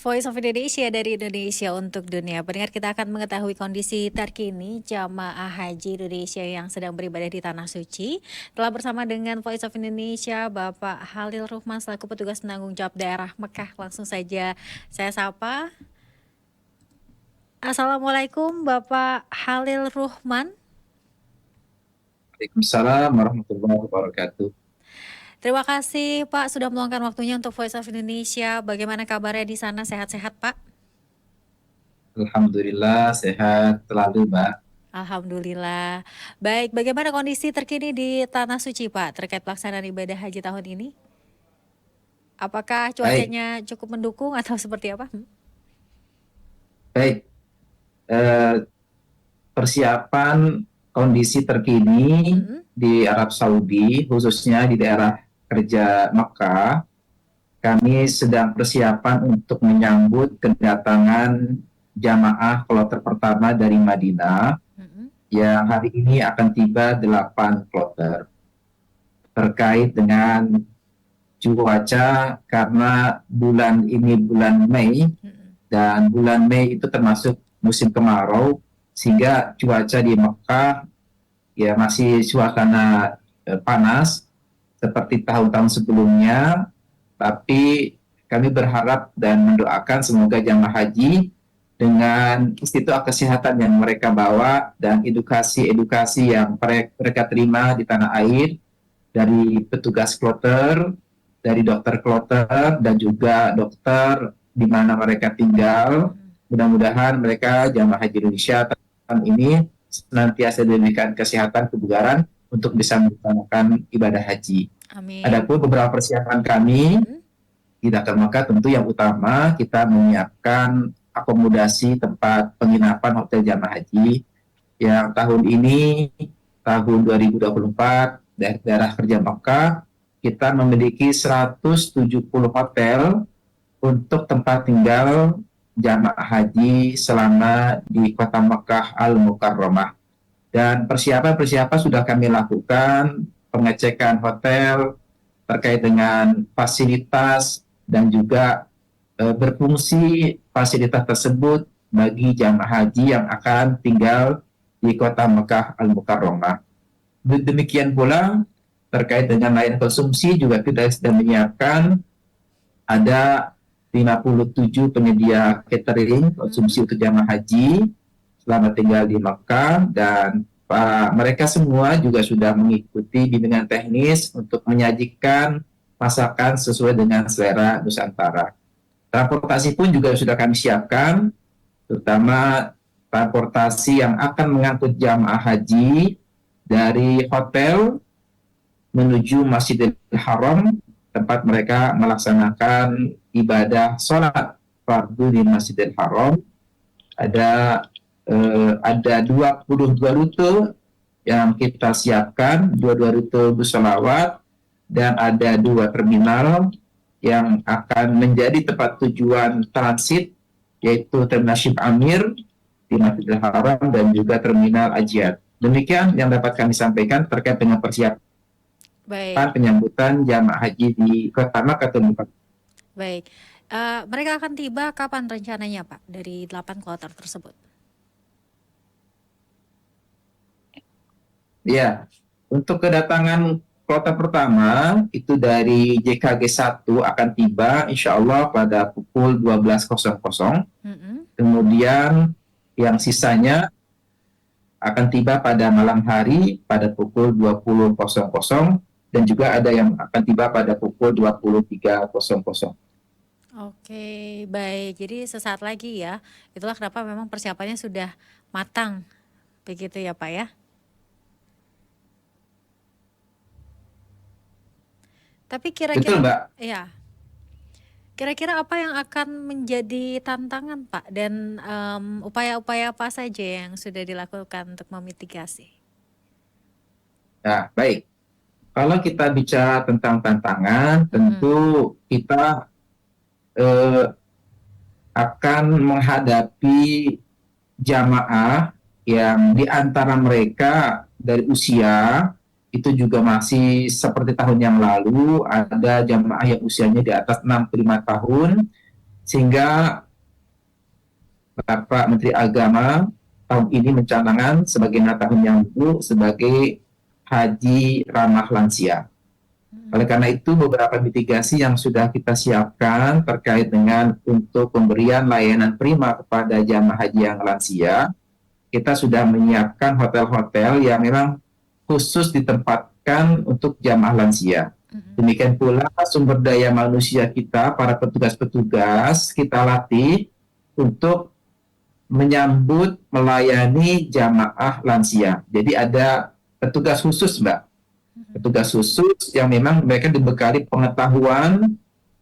Voice of Indonesia dari Indonesia untuk dunia. Pendengar, kita akan mengetahui kondisi terkini jamaah haji Indonesia yang sedang beribadah di Tanah Suci. Telah bersama dengan Voice of Indonesia Bapak Halil Ruhman selaku petugas penanggung jawab daerah Mekah. Langsung saja saya sapa. Assalamualaikum Bapak Halil Ruhman. Waalaikumsalam warahmatullahi wabarakatuh. Terima kasih Pak sudah meluangkan waktunya untuk Voice of Indonesia. Bagaimana kabarnya di sana? Sehat-sehat Pak? Alhamdulillah sehat selalu, Mbak. Alhamdulillah. Baik, bagaimana kondisi terkini di Tanah Suci Pak terkait pelaksanaan ibadah haji tahun ini? Apakah Baik, cuacanya cukup mendukung atau seperti apa? baik. Eh, Persiapan kondisi terkini Mm-mm. di Arab Saudi, khususnya di daerah kerja Mekah, kami sedang persiapan untuk menyambut kedatangan jamaah kloter pertama dari Madinah Mm-mm. yang hari ini akan tiba 8 kloter. Terkait dengan cuaca, karena bulan ini bulan Mei, Mm-mm. dan bulan Mei itu termasuk musim kemarau, sehingga cuaca di Mekah ya masih suasana panas seperti tahun-tahun sebelumnya. Tapi kami berharap dan mendoakan semoga jamaah haji dengan istiqomah kesehatan yang mereka bawa dan edukasi-edukasi yang mereka terima di tanah air dari petugas kloter, dari dokter kloter, dan juga dokter di mana mereka tinggal. Mm-mm. Mudah-mudahan mereka jamaah haji Indonesia tahun ini senantiasa diberikan kesehatan, kebugaran untuk bisa melaksanakan ibadah haji. Amin. Adapun beberapa persiapan kami Mm-mm. di Dakar Mekah, tentu yang utama kita menyiapkan akomodasi tempat penginapan hotel jamaah haji yang tahun ini, tahun 2024, daerah kerja Mekah, kita memiliki 170 hotel untuk tempat tinggal jamaah haji selama di kota Mekah Al-Mukarramah. Dan persiapan-persiapan sudah kami lakukan, pengecekan hotel terkait dengan fasilitas dan juga berfungsi fasilitas tersebut bagi jamaah haji yang akan tinggal di kota Mekah Al-Mukarramah. Demikian pula terkait dengan layanan konsumsi juga kita sudah menyiapkan ada 57 penyedia catering Mm-mm. konsumsi untuk jamaah haji selama tinggal di Mekah, dan mereka semua juga sudah mengikuti bimbingan teknis untuk menyajikan masakan sesuai dengan selera Nusantara. Transportasi pun juga sudah kami siapkan, terutama transportasi yang akan mengangkut jamaah haji dari hotel menuju Masjidil Haram, tempat mereka melaksanakan ibadah sholat fardu di Masjidil Haram. Ada 22 rute yang kita siapkan, 22 rute bus selawat, dan ada 2 terminal yang akan menjadi tempat tujuan transit, yaitu Terminal Ship Amir di Masjidil Haram dan juga Terminal Ajiat. Demikian yang dapat kami sampaikan terkait dengan persiapan Baik, penyambutan jamaah haji di Kota Makkah. baik. Mereka akan tiba kapan rencananya Pak dari 8 kloter tersebut? Ya, untuk kedatangan kota pertama itu dari JKG 1 akan tiba insya Allah pada pukul 12.00. Mm-mm. Kemudian yang sisanya akan tiba pada malam hari pada pukul 20.00, dan juga ada yang akan tiba pada pukul 23.00. Oke, baik. Jadi sesaat lagi ya. Itulah kenapa memang persiapannya sudah matang. Begitu ya Pak ya. Tapi Betul, kira-kira Mbak. ya, kira-kira apa yang akan menjadi tantangan Pak dan upaya-upaya apa saja yang sudah dilakukan untuk memitigasi? Nah, baik. Kalau kita bicara tentang tantangan, Mm-mm. tentu kita eh, akan menghadapi jamaah yang di antara mereka dari usia itu juga masih seperti tahun yang lalu, ada jamaah yang usianya di atas 65 tahun, Sehingga Bapak Menteri Agama tahun ini mencanangkan sebagai tahun yang baru sebagai haji ramah lansia. Oleh karena itu, beberapa mitigasi yang sudah kita siapkan terkait dengan untuk pemberian layanan prima kepada jamaah haji yang lansia, kita sudah menyiapkan hotel-hotel yang memang khusus ditempatkan untuk jamaah lansia. Demikian pula sumber daya manusia kita, para petugas-petugas, kita latih untuk menyambut, melayani jamaah lansia. Jadi ada petugas khusus, Mbak. Petugas khusus yang memang mereka dibekali pengetahuan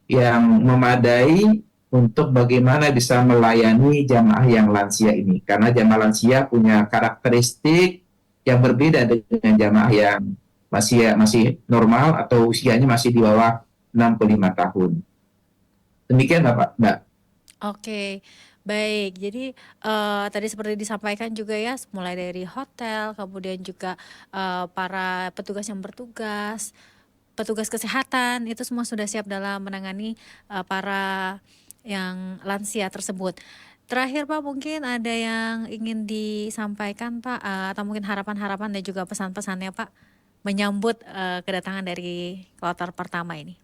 yang memadai untuk bagaimana bisa melayani jamaah yang lansia ini. Karena jamaah lansia punya karakteristik yang berbeda dengan jamaah yang masih normal atau usianya masih di bawah 65 tahun. Demikian Mbak. Oke, baik. Jadi tadi seperti disampaikan juga ya, mulai dari hotel, kemudian juga para petugas yang bertugas, petugas kesehatan itu semua sudah siap dalam menangani para yang lansia tersebut. Terakhir Pak, mungkin ada yang ingin disampaikan Pak, atau mungkin harapan-harapan dan juga pesan-pesannya Pak menyambut kedatangan dari kloter pertama ini.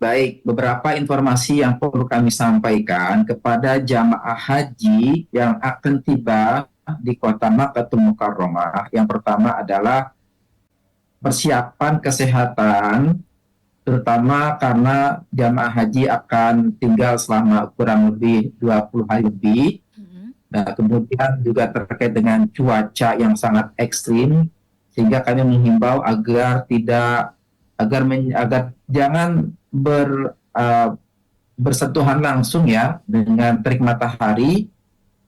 Baik, beberapa informasi yang perlu kami sampaikan kepada jamaah haji yang akan tiba di Kota Makkahul Mukarramah. Yang pertama adalah persiapan kesehatan, terutama karena jamaah haji akan tinggal selama kurang lebih 20 hari lebih. Nah, kemudian juga terkait dengan cuaca yang sangat ekstrim, sehingga kami menghimbau agar jangan bersentuhan langsung ya dengan terik matahari,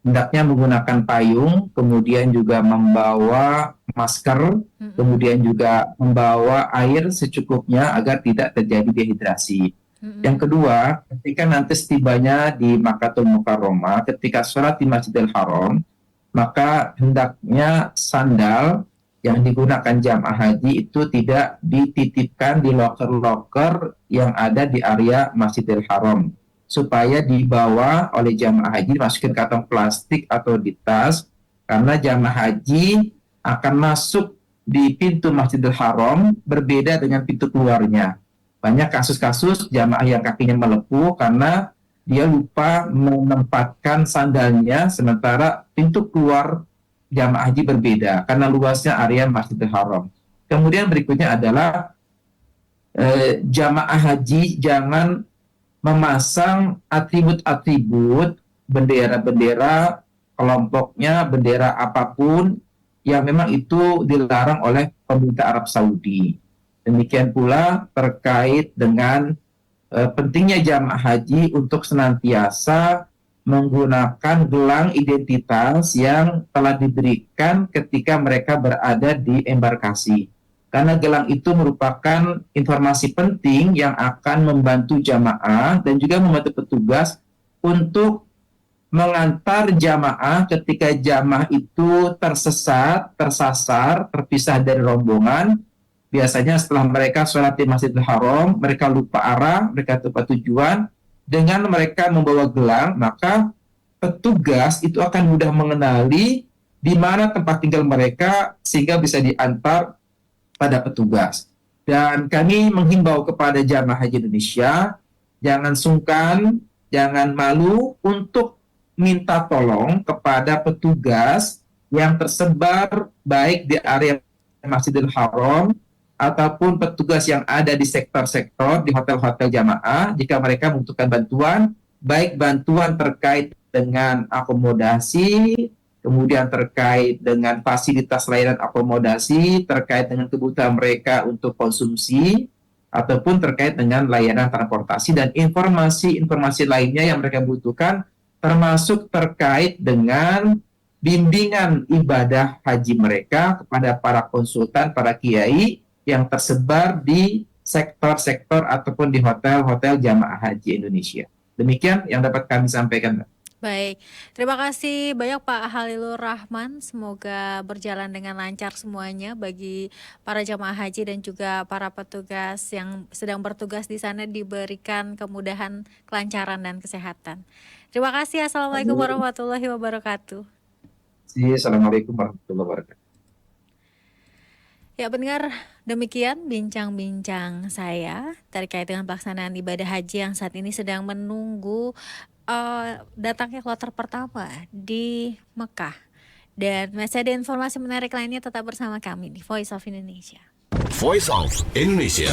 hendaknya menggunakan payung, kemudian juga membawa masker, kemudian juga membawa air secukupnya agar tidak terjadi dehidrasi. Yang kedua, ketika nanti setibanya di Makkahul Mukarramah, ketika sholat di Masjidil Haram, maka hendaknya sandal yang digunakan jamaah haji itu tidak dititipkan di loker-loker yang ada di area Masjidil Haram, supaya dibawa oleh jamaah haji masukin kantong plastik atau di tas, karena jamaah haji akan masuk di pintu Masjidil Haram berbeda dengan pintu keluarnya. Banyak kasus-kasus jamaah yang kakinya melepuh karena dia lupa menempatkan sandalnya, sementara pintu keluar jamaah haji berbeda karena luasnya area Masjidil Haram. Kemudian berikutnya adalah jamaah haji jangan memasang atribut-atribut, bendera-bendera, kelompoknya, bendera apapun yang memang itu dilarang oleh pemerintah Arab Saudi. Demikian pula terkait dengan pentingnya jamaah haji untuk senantiasa menggunakan gelang identitas yang telah diberikan ketika mereka berada di embarkasi. Karena gelang itu merupakan informasi penting yang akan membantu jamaah dan juga membantu petugas untuk mengantar jamaah ketika jamaah itu tersesat, tersasar, terpisah dari rombongan. Biasanya setelah mereka sholat di Masjidil Haram, mereka lupa arah, mereka lupa tujuan. Dengan mereka membawa gelang, maka petugas itu akan mudah mengenali di mana tempat tinggal mereka sehingga bisa diantar pada petugas. Dan kami menghimbau kepada jamaah haji Indonesia, jangan sungkan, jangan malu untuk minta tolong kepada petugas yang tersebar baik di area Masjidil Haram ataupun petugas yang ada di sektor-sektor, di hotel-hotel jamaah, jika mereka membutuhkan bantuan, baik bantuan terkait dengan akomodasi, kemudian terkait dengan fasilitas layanan akomodasi, terkait dengan kebutuhan mereka untuk konsumsi, ataupun terkait dengan layanan transportasi dan informasi-informasi lainnya yang mereka butuhkan, termasuk terkait dengan bimbingan ibadah haji mereka kepada para konsultan, para kiai, yang tersebar di sektor-sektor ataupun di hotel-hotel jamaah haji Indonesia. Demikian yang dapat kami sampaikan, Mbak. Baik, terima kasih banyak Pak Halilur Rahman. Semoga berjalan dengan lancar semuanya bagi para jamaah haji dan juga para petugas yang sedang bertugas di sana diberikan kemudahan, kelancaran dan kesehatan. Terima kasih. Assalamualaikum Amin. warahmatullahi wabarakatuh. Assalamualaikum warahmatullahi wabarakatuh. Ya pendengar, demikian bincang-bincang saya terkait dengan pelaksanaan ibadah haji yang saat ini sedang menunggu datangnya kloter pertama di Mekah. Dan masih ada informasi menarik lainnya, tetap bersama kami di Voice of Indonesia. Voice of Indonesia.